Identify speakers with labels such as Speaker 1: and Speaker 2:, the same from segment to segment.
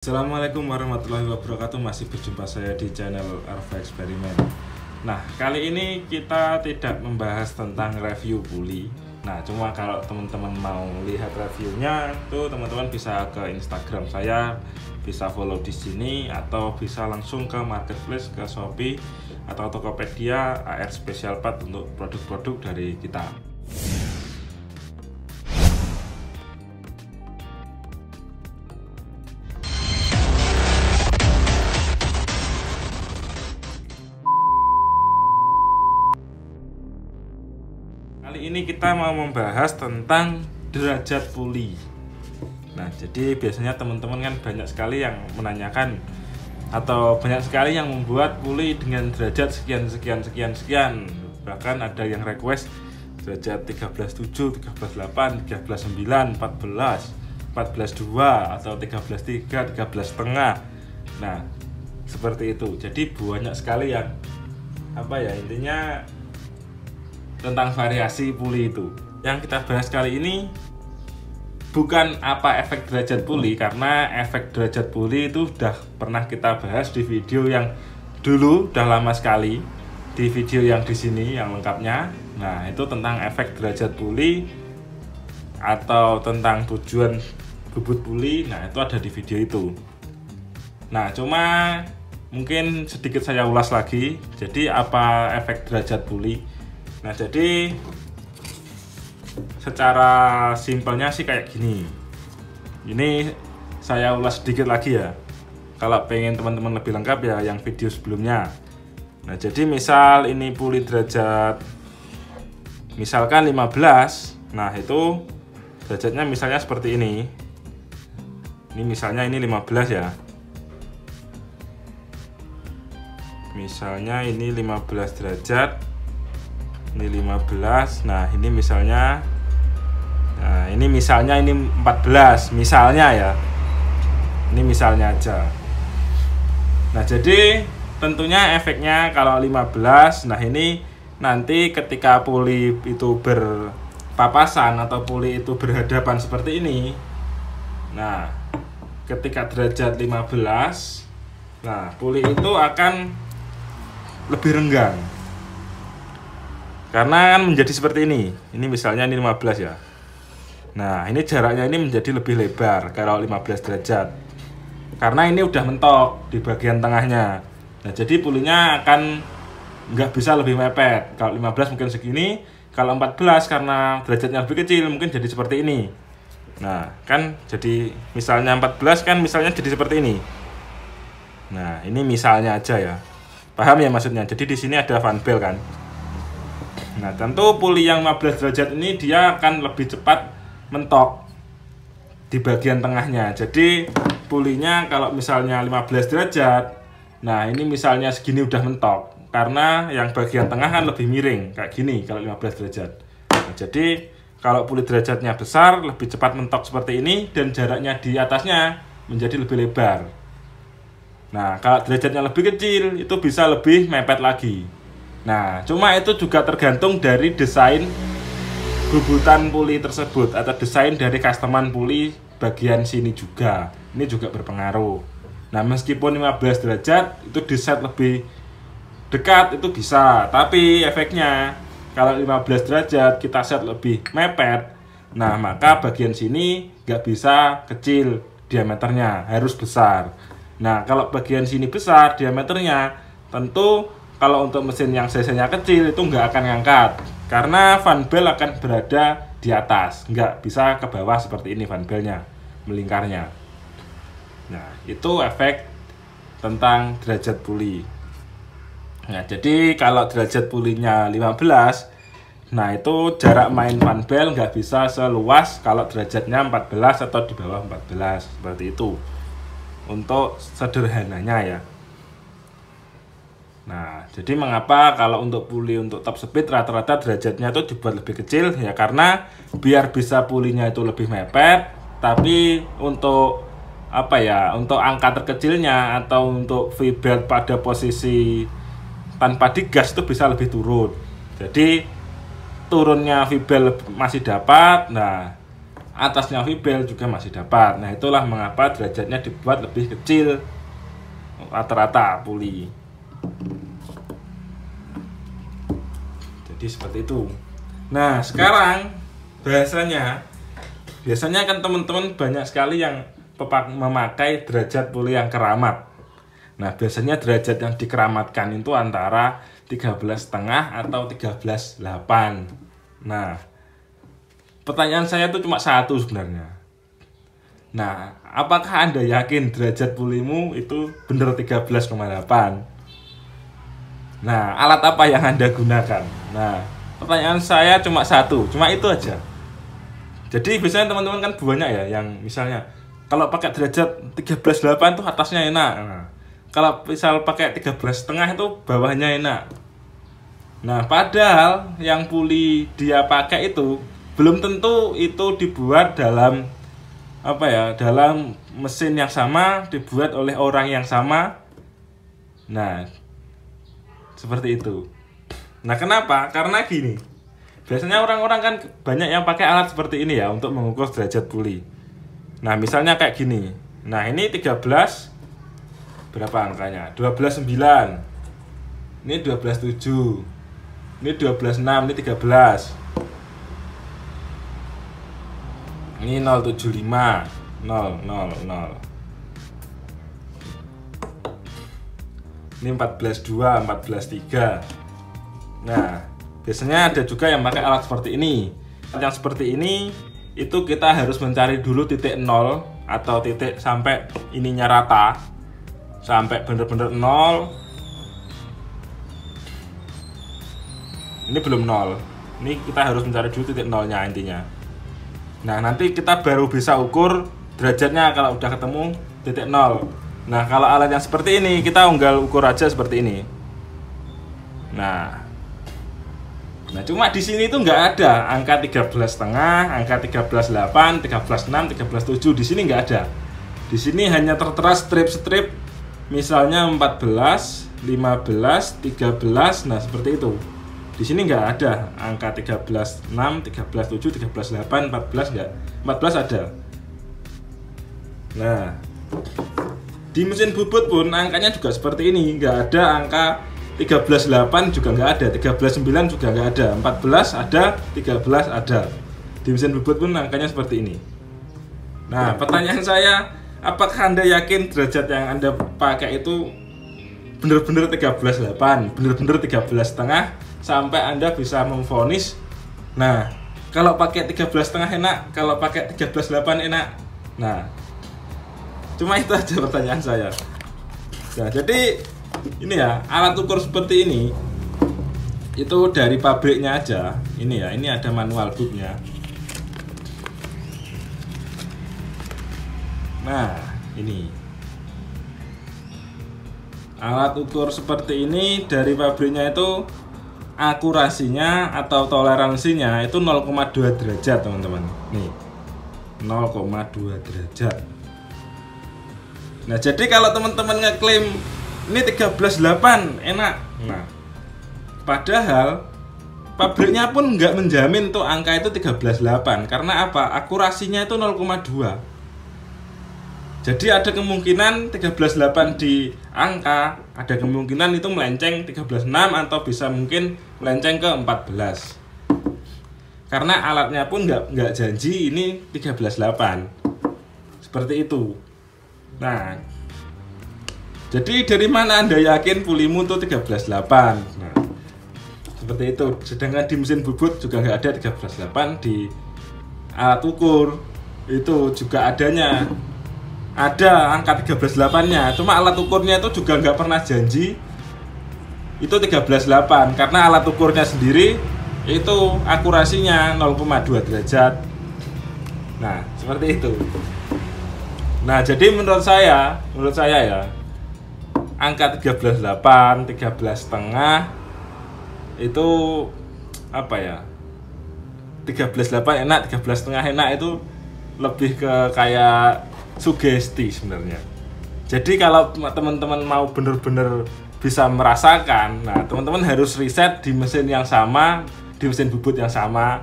Speaker 1: Assalamualaikum warahmatullahi wabarakatuh. Masih berjumpa saya di channel Arva Eksperimen. Nah, kali ini kita tidak membahas tentang review puli. Nah, cuma kalau teman-teman mau lihat reviewnya tuh teman-teman bisa ke Instagram saya, bisa follow di sini, atau bisa langsung ke marketplace, ke Shopee atau Tokopedia AR Special Part untuk produk-produk dari kita. Kali ini kita mau membahas tentang derajat puli. Nah, jadi biasanya teman-teman kan banyak sekali yang menanyakan atau banyak sekali yang membuat puli dengan derajat sekian. Bahkan ada yang request derajat 13.7, 13.8, 13.9, 14, 14.2 atau 13.3, 13,5. Nah, seperti itu. Jadi banyak sekali yang intinya tentang variasi puli itu. Yang kita bahas kali ini bukan apa efek derajat puli, karena efek derajat puli itu sudah pernah kita bahas di video yang dulu, udah lama sekali, di video yang di sini yang lengkapnya. Nah, itu tentang efek derajat puli atau tentang tujuan bubut puli. Nah, itu ada di video itu. Nah, cuma mungkin sedikit saya ulas lagi. Jadi apa efek derajat puli? Nah, jadi secara simpelnya sih kayak gini. Ini saya ulas sedikit lagi ya. Kalau pengen teman-teman lebih lengkap ya yang video sebelumnya. Nah, jadi misal ini puli derajat misalkan 15. Nah, itu derajatnya misalnya seperti ini. Ini misalnya ini 15 ya. Misalnya ini 15 derajat. Ini 15. Nah, ini misalnya ini 14 misalnya ya. Ini misalnya aja. Nah, jadi tentunya efeknya kalau 15, nah ini nanti ketika puli itu berpapasan atau puli itu berhadapan seperti ini. Nah, ketika derajat 15, nah puli itu akan lebih renggang. Karena kan menjadi seperti ini. Ini misalnya ini 15 ya. Nah, ini jaraknya ini menjadi lebih lebar kalau 15 derajat. Karena ini udah mentok di bagian tengahnya. Nah, jadi pulinya akan nggak bisa lebih mepet. Kalau 15 mungkin segini, kalau 14 karena derajatnya lebih kecil mungkin jadi seperti ini. Nah, kan jadi misalnya 14 kan misalnya jadi seperti ini. Nah, ini misalnya aja ya. Paham ya maksudnya? Jadi di sini ada fan bell kan. Nah, tentu puli yang 15 derajat ini dia akan lebih cepat mentok di bagian tengahnya. Jadi pulinya kalau misalnya 15 derajat, nah ini misalnya segini udah mentok. Karena yang bagian tengah kan lebih miring, kayak gini kalau 15 derajat. Nah, jadi kalau puli derajatnya besar, lebih cepat mentok seperti ini, dan jaraknya di atasnya menjadi lebih lebar. Nah, kalau derajatnya lebih kecil, itu bisa lebih mepet lagi. Nah, cuma itu juga tergantung dari desain bubutan puli tersebut atau desain dari customan puli bagian sini juga. Ini juga berpengaruh. Nah, meskipun 15 derajat itu diset lebih dekat itu bisa, tapi efeknya kalau 15 derajat kita set lebih mepet, nah maka bagian sini nggak bisa kecil diameternya, harus besar. Nah, kalau bagian sini besar diameternya, tentu kalau untuk mesin yang cc-nya kecil itu nggak akan ngangkat, karena fan bell akan berada di atas, nggak bisa ke bawah seperti ini fan bellnya, melingkarnya. Nah, itu efek tentang derajat puli. Nah, jadi kalau derajat pulinya 15, nah itu jarak main fan bell nggak bisa seluas kalau derajatnya 14 atau di bawah 14, seperti itu. Untuk sederhananya ya. Nah, jadi mengapa kalau untuk puli untuk top speed rata-rata derajatnya itu dibuat lebih kecil ya, karena biar bisa pulinya itu lebih mepet, tapi untuk untuk angka terkecilnya atau untuk V-belt pada posisi tanpa digas itu bisa lebih turun. Jadi turunnya V-belt masih dapat. Nah, atasnya VBEL juga masih dapat. Nah, itulah mengapa derajatnya dibuat lebih kecil rata-rata puli. Jadi seperti itu. Nah, sekarang biasanya kan teman-teman banyak sekali yang memakai derajat puli yang keramat. Nah, biasanya derajat yang dikeramatkan itu antara 13,5 atau 13,8. Nah, pertanyaan saya itu cuma satu sebenarnya. Nah, apakah Anda yakin derajat pulimu itu benar 13,8? Nah, alat apa yang Anda gunakan? Nah, pertanyaan saya cuma satu, cuma itu aja. Jadi biasanya teman-teman kan banyak ya yang misalnya kalau pakai derajat 13,8 tuh atasnya enak. Nah, kalau misal pakai 13,5 itu bawahnya enak. Nah, padahal yang puli dia pakai itu belum tentu itu dibuat dalam dalam mesin yang sama, dibuat oleh orang yang sama. Nah, seperti itu. Nah, kenapa? Karena gini. Biasanya orang-orang kan banyak yang pakai alat seperti ini ya untuk mengukur derajat puli. Nah, misalnya kayak gini. Nah, ini 13 berapa angkanya? 12,9. Ini 12,7. Ini 12,6, ini 13. Ini 0,75. 0,0,0. Ini 14,2, 14,3. Nah, biasanya ada juga yang pakai alat seperti ini. Yang seperti ini itu kita harus mencari dulu titik 0 atau titik sampai ininya rata, sampai bener-bener 0. Ini belum 0. Ini kita harus mencari dulu titik 0-nya intinya. Nah, nanti kita baru bisa ukur derajatnya kalau udah ketemu titik 0. Nah, kalau alat yang seperti ini kita unggal ukur aja seperti ini. Nah, cuma di sini tuh nggak ada angka 13,5, angka 13,8, 13,6, 13,7. Di sini nggak ada. Di sini hanya tertera strip-strip, misalnya 14, 15, 13. Nah, seperti itu. Di sini nggak ada angka 13,6, 13,7, 13,8, 14 nggak. 14 ada. Nah, di mesin bubut pun angkanya juga seperti ini, nggak ada angka 13,8 juga nggak ada, 13,9 juga nggak ada, 14 ada, 13 ada. Di mesin bubut pun angkanya seperti ini. Nah, pertanyaan saya, apakah Anda yakin derajat yang Anda pakai itu benar-benar 13,8, benar-benar 13,5 sampai Anda bisa memvonis? Nah, kalau pakai 13,5 enak, kalau pakai 13,8 enak. Nah, cuma itu aja pertanyaan saya. Nah, jadi ini ya, alat ukur seperti ini itu dari pabriknya aja. Ini ya, ini ada manual booknya. Nah, ini alat ukur seperti ini dari pabriknya itu akurasinya atau toleransinya itu 0,2 derajat, teman-teman. Nih, 0,2 derajat. Nah, jadi kalau teman-teman ngeklaim ini 13,8 enak. Nah, padahal pabriknya pun nggak menjamin tuh angka itu 13,8. Karena apa? Akurasinya itu 0,2. Jadi ada kemungkinan 13,8 di angka, ada kemungkinan itu melenceng 13,6 atau bisa mungkin melenceng ke 14. Karena alatnya pun nggak janji ini 13,8. Seperti itu. Nah, jadi dari mana Anda yakin pulimu itu 13,8? Nah, seperti itu. Sedangkan di mesin bubut juga nggak ada 13,8. Di alat ukur itu juga ada angka 13,8-nya. Cuma alat ukurnya itu juga nggak pernah janji itu 13,8 karena alat ukurnya sendiri itu akurasinya 0,2 derajat. Nah, seperti itu. Nah, jadi menurut saya ya, angka 13,8, 13,5 itu apa ya? 13,8 enak, 13,5 enak itu lebih ke kayak sugesti sebenarnya. Jadi kalau teman-teman mau bener-bener bisa merasakan, nah teman-teman harus riset di mesin yang sama, di mesin bubut yang sama.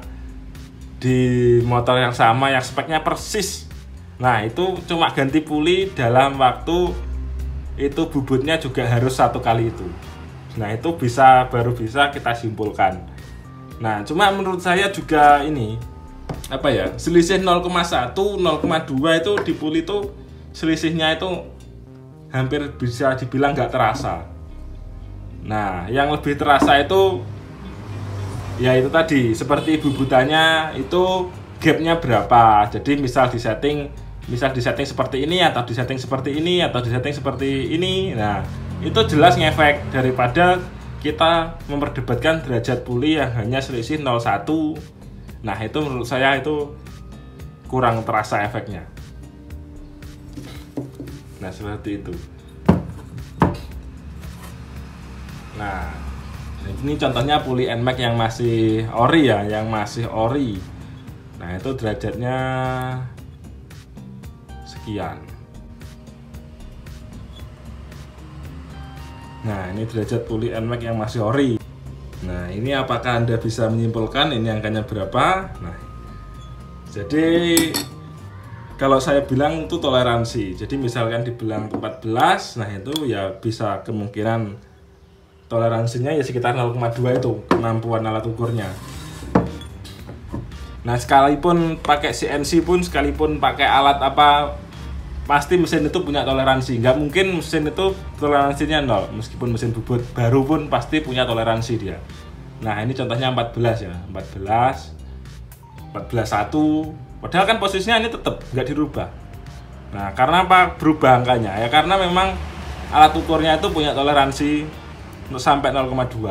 Speaker 1: di motor yang sama yang speknya persis. Nah itu cuma ganti puli dalam waktu itu bubutnya juga harus 1 kali itu. Nah itu baru bisa kita simpulkan. Nah cuma menurut saya juga ini apa ya, selisih 0,1 0,2 itu di puli itu selisihnya itu hampir bisa dibilang nggak terasa. Nah yang lebih terasa itu ya itu tadi, seperti bubutannya itu gapnya berapa. Jadi misal disetting seperti ini, atau disetting seperti ini, atau disetting seperti ini. Nah itu jelas ngefek daripada kita memperdebatkan derajat puli yang hanya selisih 0,1. Nah itu menurut saya itu kurang terasa efeknya. Nah seperti itu. Nah ini contohnya puli NMAX yang masih ori ya, Nah itu derajatnya sekian. Nah ini derajat puli NMAX yang masih ori. Nah ini apakah Anda bisa menyimpulkan ini angkanya berapa? Nah jadi kalau saya bilang itu toleransi. Jadi misalkan dibilang 14, nah itu ya bisa kemungkinan toleransinya ya sekitar 0,2 itu kemampuan alat ukurnya. Nah sekalipun pakai CNC pun, sekalipun pakai alat apa, pasti mesin itu punya toleransi. Nggak mungkin mesin itu toleransinya 0. Meskipun mesin bubut baru pun pasti punya toleransi dia. Nah ini contohnya 14 ya, 14 1. Padahal kan posisinya ini tetap nggak dirubah. Nah karena apa berubah angkanya? Ya karena memang alat ukurnya itu punya toleransi sampai 0,2.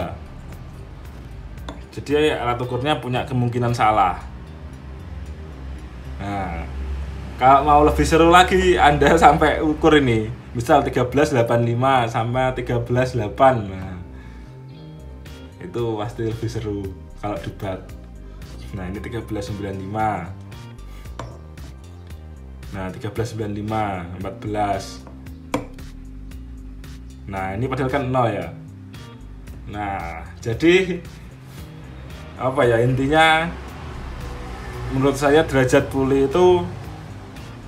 Speaker 1: Jadi alat ukurnya punya kemungkinan salah. Nah kalau mau lebih seru lagi, Anda sampai ukur ini, misal 1385 sama 13.8. Nah itu pasti lebih seru kalau debat. Nah ini 1395. Nah 1395 14. Nah ini padahal kan 0 ya. Nah jadi apa ya, intinya menurut saya derajat puli itu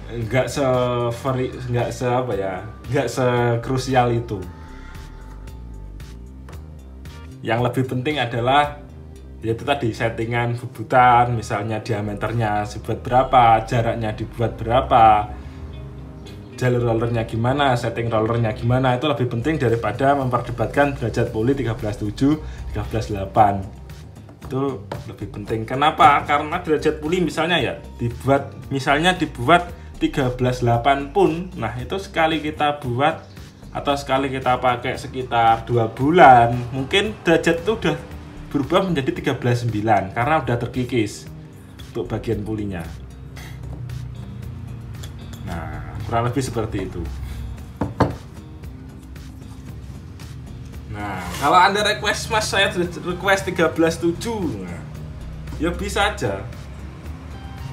Speaker 1: nggak sekrusial itu. Yang lebih penting adalah yaitu tadi settingan bubutan, misalnya diameternya dibuat berapa, jaraknya dibuat berapa, jalur rollernya gimana, setting rollernya gimana. Itu lebih penting daripada memperdebatkan derajat puli 13.7, 13.8. Itu lebih penting. Kenapa? Karena derajat puli misalnya ya dibuat 13.8 pun, nah itu sekali kita buat atau sekali kita pakai sekitar 2 bulan, mungkin derajat itu udah berubah menjadi 13.9 karena udah terkikis untuk bagian pulinya. Nah kurang lebih seperti itu. Nah kalau Anda request, Mas saya request 13.7, nah, ya bisa aja.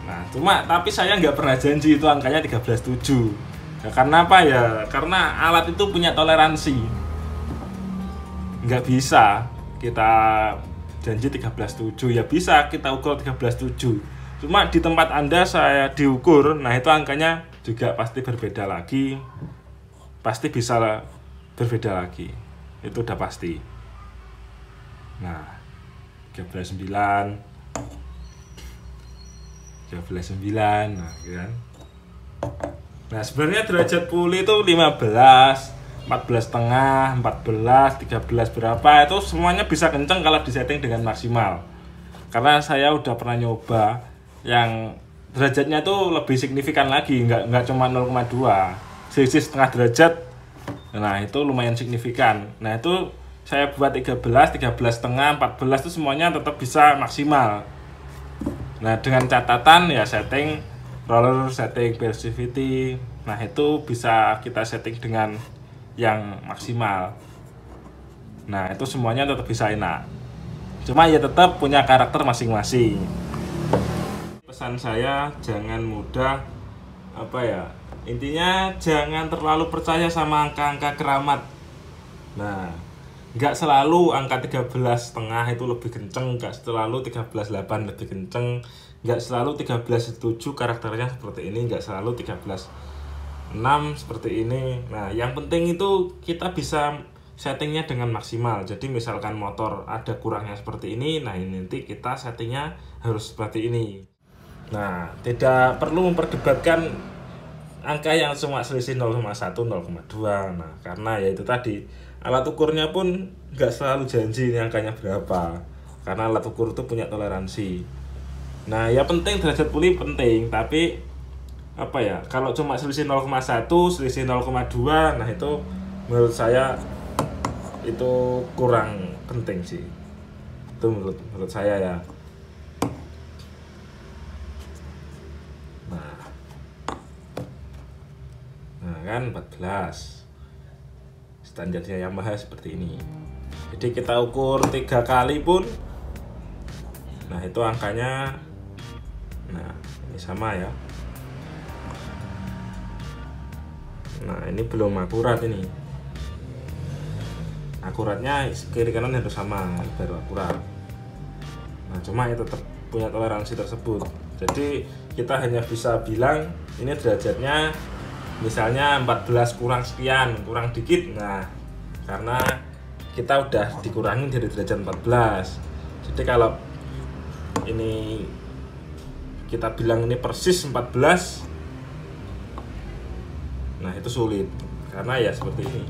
Speaker 1: Nah tapi saya nggak pernah janji itu angkanya 13.7 ya, karena apa ya, karena alat itu punya toleransi. Nggak bisa kita janji 13.7, ya bisa kita ukur 13.7. Cuma di tempat Anda saya diukur, nah itu angkanya juga pasti berbeda lagi. Pasti bisa berbeda lagi. Itu udah pasti. Nah 13.9, nah kan. Nah sebenarnya derajat puli itu 15, 14,5, 14, 13 berapa, itu semuanya bisa kenceng kalau disetting dengan maksimal. Karena saya udah pernah nyoba yang derajatnya tuh lebih signifikan lagi, nggak cuma 0,2, selisih setengah derajat. Nah itu lumayan signifikan. Nah itu saya buat 13, 13,5, 14 itu semuanya tetap bisa maksimal. Nah dengan catatan ya setting roller, setting persivity, nah itu bisa kita setting dengan yang maksimal. Nah itu semuanya tetap bisa enak. Cuma ya tetap punya karakter masing-masing. Pesan saya jangan mudah intinya jangan terlalu percaya sama angka-angka keramat. Nah nggak selalu angka 13,5 itu lebih kenceng, nggak selalu 13,8 lebih kenceng, nggak selalu 13,7 karakternya seperti ini, nggak selalu 13,6 seperti ini. Nah yang penting itu kita bisa settingnya dengan maksimal. Jadi misalkan motor ada kurangnya seperti ini, nah ini nanti kita settingnya harus seperti ini. Nah tidak perlu memperdebatkan angka yang cuma selisih 0,1 0,2. Nah karena ya itu tadi, alat ukurnya pun nggak selalu janji ini angkanya berapa, karena alat ukur itu punya toleransi. Nah ya penting derajat pulih penting, tapi apa ya, kalau cuma selisih 0,1 selisih 0,2, nah itu menurut saya itu kurang penting sih. Itu menurut saya ya. Nah kan 14 standarnya Yamaha seperti ini. Jadi kita ukur 3 kali pun, nah itu angkanya, nah ini sama ya. Nah ini belum akurat ini. Akuratnya kiri kanan harus sama baru akurat. Nah cuma itu tetap punya toleransi tersebut. Jadi kita hanya bisa bilang ini derajatnya misalnya 14 kurang sekian, kurang dikit. Nah karena kita udah dikurangin dari derajat 14. Jadi kalau ini kita bilang ini persis 14, nah itu sulit, karena ya seperti ini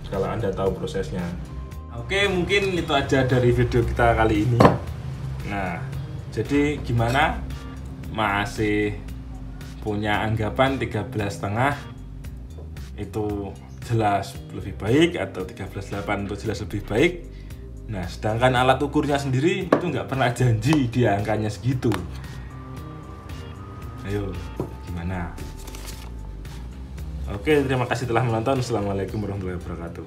Speaker 1: kalau Anda tahu prosesnya. Oke, mungkin itu aja dari video kita kali ini. Nah jadi gimana, masih punya anggapan 13,5 itu jelas lebih baik atau 13,8 itu jelas lebih baik? Nah sedangkan alat ukurnya sendiri itu nggak pernah janji dia angkanya segitu. Ayo gimana? Oke, terima kasih telah menonton. Assalamualaikum warahmatullahi wabarakatuh.